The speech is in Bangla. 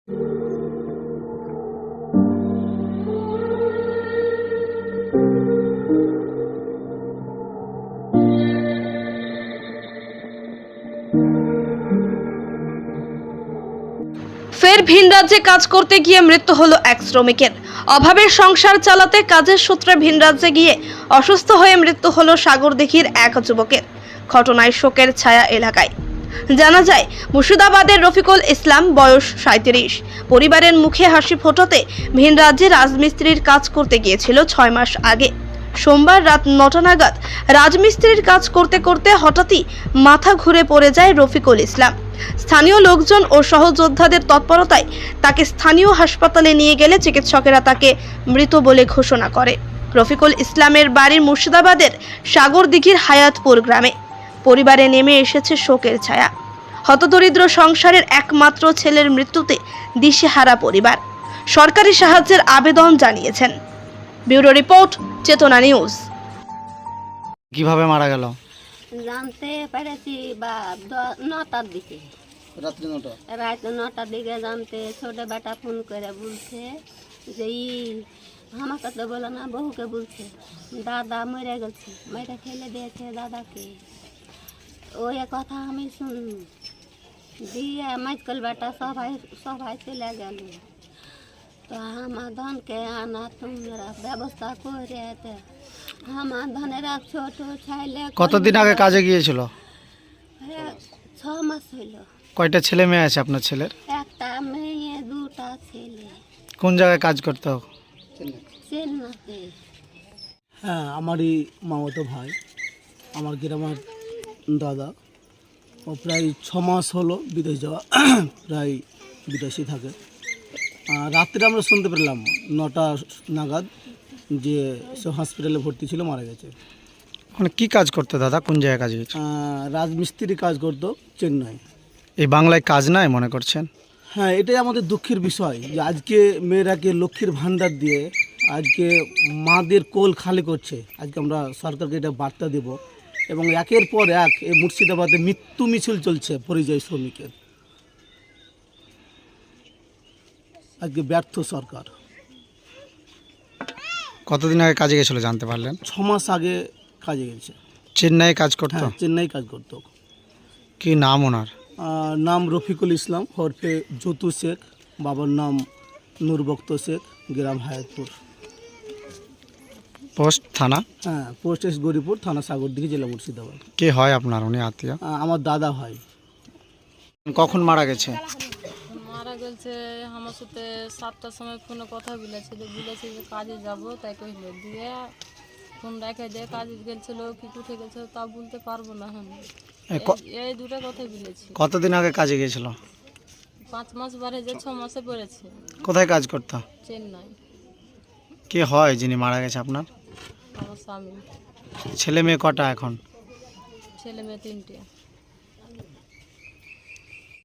ফের ভিন রাজ্যে কাজ করতে গিয়ে মৃত্যু হলো এক শ্রমিকের। অভাবের সংসার চালাতে কাজের সূত্রে ভিন রাজ্যে গিয়ে অসুস্থ হয়ে মৃত্যু হলো সাগরদিঘির এক যুবকের। ঘটনায় শোকের ছায়া এলাকায়। জানা যায়, মুর্শিদাবাদের রফিকুল ইসলাম, বয়স 37, পরিবারের মুখে হাসি ফোটাতে ভিন রাজ্যে রাজমিস্ত্রির কাজ করতে গিয়েছিল 6 মাস আগে। সোমবার রাত 9টা নাগাদ রাজমিস্ত্রির কাজ করতে করতে হঠাৎই মাথা ঘুরে পড়ে যায় রফিকুল ইসলাম। স্থানীয় লোকজন ও সহযোদ্ধাদের তৎপরতায় তাকে স্থানীয় হাসপাতালে নিয়ে গেলে চিকিৎসকেরা তাকে মৃত বলে ঘোষণা করে। রফিকুল ইসলামের বাড়ি মুর্শিদাবাদের সাগরদিঘির হায়াতপুর গ্রামে। পরিবারে নেমে এসেছে শোকের ছায়া। হতদরিদ্র সংসারের একমাত্র ছেলের মৃত্যুতে দিশেহারা পরিবার সরকারি সাহায্যের আবেদন জানিয়েছেন। ব্যুরো রিপোর্ট, চেতনা নিউজ। কিভাবে মারা গেল? জানতে পেরেছি বা 9টার দিকে, রাত্রি 9টা। রাত 9টার দিকে জানতে ছোট বেটা ফোন করে বলছে যে আমাকে তো বলে না, বহুকে বলছে দাদা মরে গেছে, মেরে ফেলে দিয়েছে দাদাকে। ওই কথা আমি শুনি দিয়ে মাইকল বেটা সবাই চলে গেল। তো আমার ধনকে আনা তোমরা ব্যবস্থা করে আমার ধনের এক ছোট ছেলে। কতদিন আগে কাজে গিয়েছিল? 6 মাস হইল। কয়টা ছেলে মেয়ে আছে আপনার ছেলের? একটা মেয়ে, 2টা ছেলে। কোন জায়গায় কাজ করতো? চেন্নাইতে। হ্যাঁ, আমারই মামাতো ভাই, আমার গ্রামের দাদা। ও প্রায় 6 মাস হলো বিদেশ যাওয়া, প্রায় বিদেশে থাকে। রাত্রে আমরা শুনতে পেলাম 9টা নাগাদ যে সে হসপিটালে ভর্তি ছিল, মারা গেছে। মানে কি কাজ করতো দাদা? কোন জায়গায় কাজ হয়েছে? রাজমিস্ত্রি কাজ করতো চেন্নাই। এই বাংলায় কাজ নাই মনে করছেন? হ্যাঁ, এটাই আমাদের দুঃখের বিষয় যে আজকে মেয়েরাকে লক্ষ্মীর ভাণ্ডার দিয়ে আজকে মাদের কোল খালি করছে। আজকে আমরা সরকারকে এটা বার্তা দেব এবং একের পর এক এই মুর্শিদাবাদে মৃত্যু মিছিল চলছে পরিযায়ী শ্রমিকের। আজকে ব্যর্থ সরকার। কতদিন আগে কাজে গেছিল জানতে পারলেন? 6 মাস আগে কাজে গেছে। চেন্নাই কাজ করতো? হ্যাঁ, চেন্নাই কাজ করতো। কি নাম ওনার? নাম রফিকুল ইসলাম, ওরফে যতু শেখ। বাবার নাম নূরবক্ত শেখ, গ্রাম হায়াতপুর। পোস্ট থানা? হ্যাঁ, পোস্ট এস গরিপুর, থানা সাগরদিঘি, জেলা মুর্শিদাবাদ। কে হয় আপনার উনি আত্মীয়? আমার দাদা ভাই। কখন মারা গেছে? মারা গেছে আমার সাথে 7টার সময় ফোনে কথা বলেছে যে কাজে যাব, তাই কইল দিয়ে ফোন রেখে দিয়ে কাজে গেছিল, কি উঠে গেছে তা বলতে পারবো না। এই দুটো কথাই বলেছি। কতদিন আগে কাজে গিয়েছিল? 5 মাস বারে যে 6 মাসে পড়েছে। কোথায় কাজ করতো? চেন্নাই। কে হয় যিনি মারা গেছে আপনার? আমার স্বামী। ছেলে মেয়ে কটা এখন? ছেলে মেয়ে 3টে।